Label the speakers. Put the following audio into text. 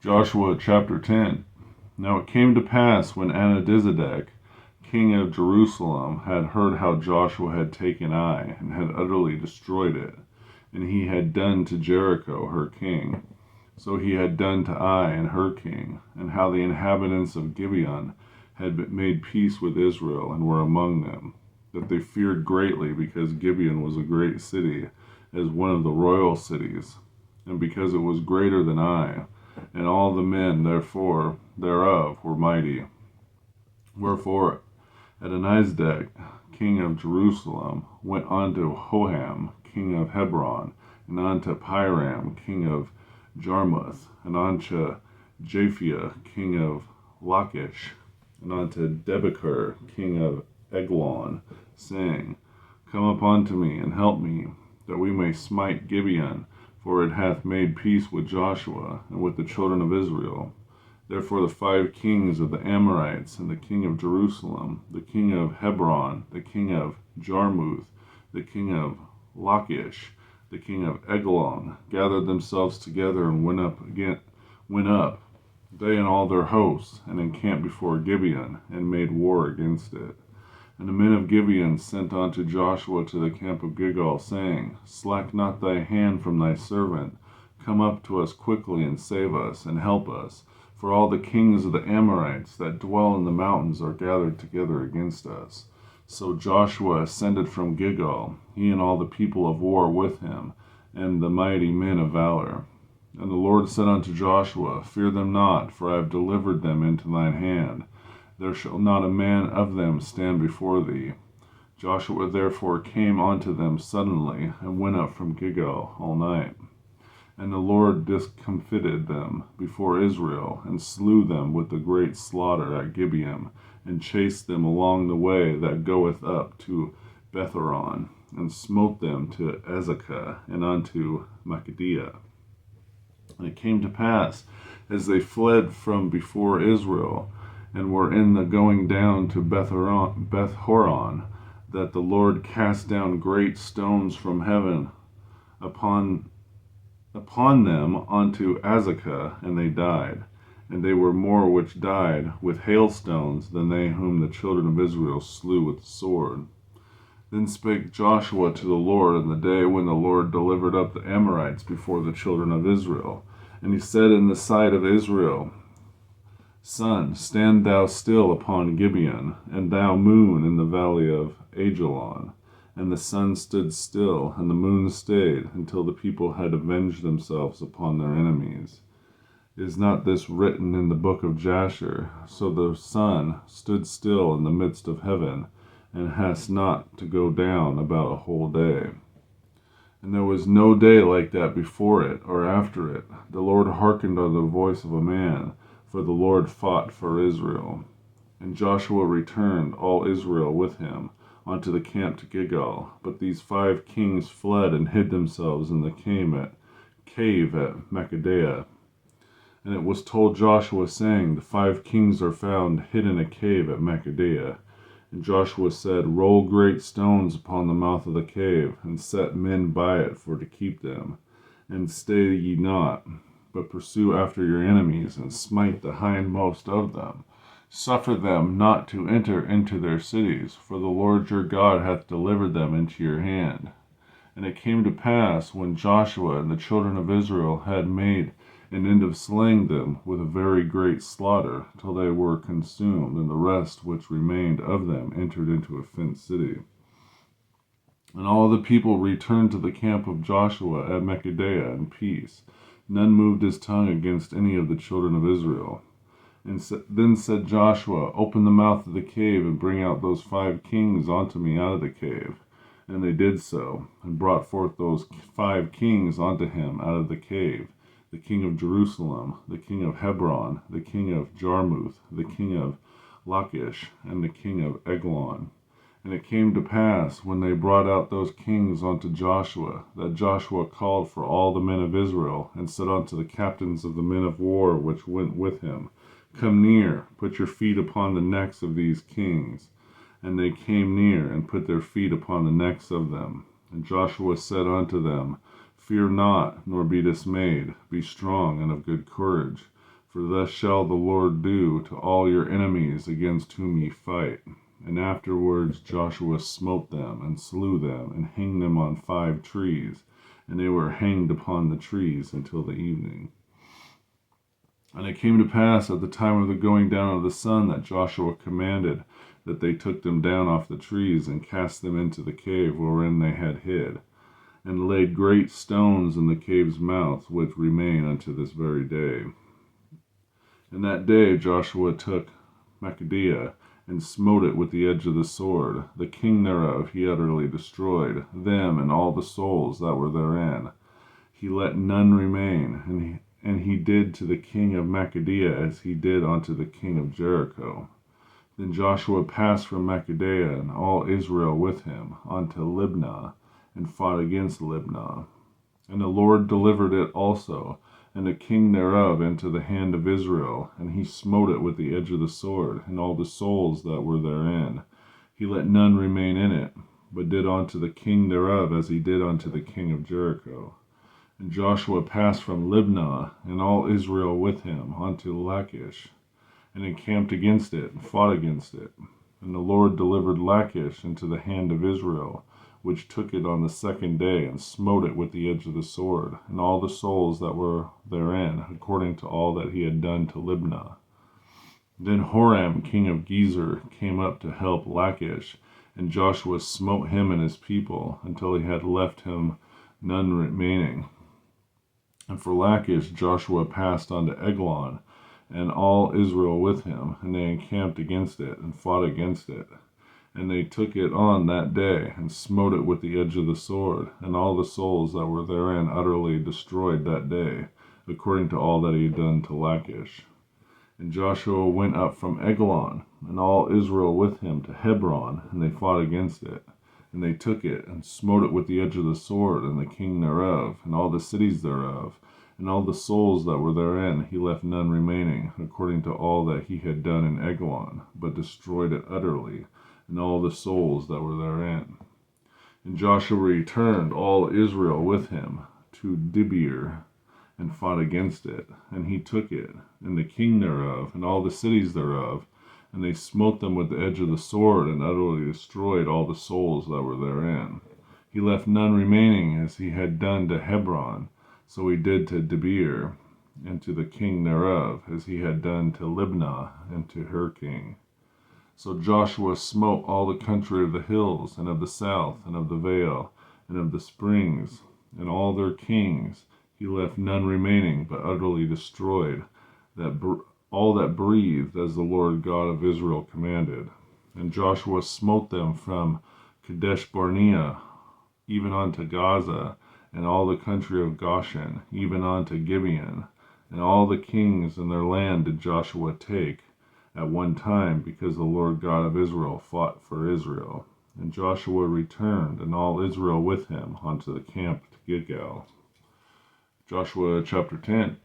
Speaker 1: Joshua chapter 10. Now it came to pass when Adonizedek, king of Jerusalem, had heard how Joshua had taken Ai, and had utterly destroyed it, and he had done to Jericho her king, so he had done to Ai and her king, and how the inhabitants of Gibeon had made peace with Israel, and were among them, that they feared greatly, because Gibeon was a great city, as one of the royal cities, and because it was greater than Ai, and all the men therefore thereof were mighty. Wherefore Adonizedek, king of Jerusalem, went unto Hoham, king of Hebron, and unto Piram, king of Jarmuth, and unto Japhia, king of Lachish, and unto Debechar, king of Eglon, saying, Come up unto me, and help me, that we may smite Gibeon, for it hath made peace with Joshua, and with the children of Israel. Therefore the 5 kings of the Amorites, and the king of Jerusalem, the king of Hebron, the king of Jarmuth, the king of Lachish, the king of Eglon, gathered themselves together, and went up, they and all their hosts, and encamped before Gibeon, and made war against it. And the men of Gibeon sent unto Joshua to the camp of Gilgal, saying, Slack not thy hand from thy servant. Come up to us quickly, and save us, and help us. For all the kings of the Amorites that dwell in the mountains are gathered together against us. So Joshua ascended from Gilgal, he and all the people of war with him, and the mighty men of valor. And the Lord said unto Joshua, Fear them not, for I have delivered them into thine hand. There shall not a man of them stand before thee. Joshua therefore came unto them suddenly, and went up from Gilgal all night. And the Lord discomfited them before Israel, and slew them with a great slaughter at Gibeon, and chased them along the way that goeth up to Betharon, and smote them to Azekah, and unto Makkedah. And it came to pass, as they fled from before Israel, and were in the going down to Beth-horon, that the Lord cast down great stones from heaven upon them unto Azekah, and they died. And they were more which died with hailstones than they whom the children of Israel slew with the sword. Then spake Joshua to the Lord in the day when the Lord delivered up the Amorites before the children of Israel. And he said in the sight of Israel, Sun, stand thou still upon Gibeon, and thou moon in the valley of Ajalon. And the sun stood still, and the moon stayed, until the people had avenged themselves upon their enemies. Is not this written in the book of Jasher? So the sun stood still in the midst of heaven, and hast not to go down about a whole day. And there was no day like that before it or after it. The Lord hearkened unto the voice of a man, for the Lord fought for Israel. And Joshua returned, all Israel with him, unto the camp to Gilgal. But these 5 kings fled and hid themselves in the cave at Makkedah. And it was told Joshua, saying, The 5 kings are found hid in a cave at Makkedah. And Joshua said, Roll great stones upon the mouth of the cave, and set men by it for to keep them. And stay ye not, but pursue after your enemies, and smite the hindmost of them. Suffer them not to enter into their cities, for the Lord your God hath delivered them into your hand. And it came to pass, when Joshua and the children of Israel had made an end of slaying them with a very great slaughter, till they were consumed, and the rest which remained of them entered into a fenced city. And all the people returned to the camp of Joshua at Makkedah in peace. None moved his tongue against any of the children of Israel. And then said Joshua, Open the mouth of the cave, and bring out those 5 kings unto me out of the cave. And they did so, and brought forth those 5 kings unto him out of the cave, the king of Jerusalem, the king of Hebron, the king of Jarmuth, the king of Lachish, and the king of Eglon. And it came to pass, when they brought out those kings unto Joshua, that Joshua called for all the men of Israel, and said unto the captains of the men of war which went with him, Come near, put your feet upon the necks of these kings. And they came near, and put their feet upon the necks of them. And Joshua said unto them, Fear not, nor be dismayed. Be strong and of good courage. For thus shall the Lord do to all your enemies against whom ye fight. And afterwards Joshua smote them, and slew them, and hanged them on 5 trees, and they were hanged upon the trees until the evening. And it came to pass at the time of the going down of the sun that Joshua commanded that they took them down off the trees, and cast them into the cave wherein they had hid, and laid great stones in the cave's mouth, which remain unto this very day. And that day Joshua took Makkedah, and smote it with the edge of the sword. The king thereof he utterly destroyed, them and all the souls that were therein. He let none remain, and he did to the king of Makkedah as he did unto the king of Jericho. Then Joshua passed from Makkedah, and all Israel with him, unto Libnah, and fought against Libnah. And the Lord delivered it also, and the king thereof into the hand of Israel, and he smote it with the edge of the sword, and all the souls that were therein. He let none remain in it, but did unto the king thereof as he did unto the king of Jericho. And Joshua passed from Libnah, and all Israel with him, unto Lachish, and encamped against it, and fought against it. And the Lord delivered Lachish into the hand of Israel, which took it on the 2nd day, and smote it with the edge of the sword, and all the souls that were therein, according to all that he had done to Libnah. Then Horam king of Gezer came up to help Lachish, and Joshua smote him and his people, until he had left him none remaining. And for Lachish Joshua passed unto Eglon, and all Israel with him, and they encamped against it, and fought against it. And they took it on that day, and smote it with the edge of the sword, and all the souls that were therein utterly destroyed that day, according to all that he had done to Lachish. And Joshua went up from Eglon, and all Israel with him, to Hebron, and they fought against it. And they took it, and smote it with the edge of the sword, and the king thereof, and all the cities thereof, and all the souls that were therein. He left none remaining, according to all that he had done in Eglon, but destroyed it utterly, and all the souls that were therein. And Joshua returned, all Israel with him, to Dibir, and fought against it. And he took it, and the king thereof, and all the cities thereof, and they smote them with the edge of the sword, and utterly destroyed all the souls that were therein. He left none remaining, as he had done to Hebron, so he did to Dibir, and to the king thereof, as he had done to Libnah, and to her king. So Joshua smote all the country of the hills, and of the south, and of the vale, and of the springs, and all their kings. He left none remaining, but utterly destroyed all that breathed, as the Lord God of Israel commanded. And Joshua smote them from Kadesh Barnea, even unto Gaza, and all the country of Goshen, even unto Gibeon. And all the kings and their land did Joshua take at one time, because the Lord God of Israel fought for Israel. And Joshua returned, and all Israel with him, unto the camp to Gilgal. Joshua chapter 10.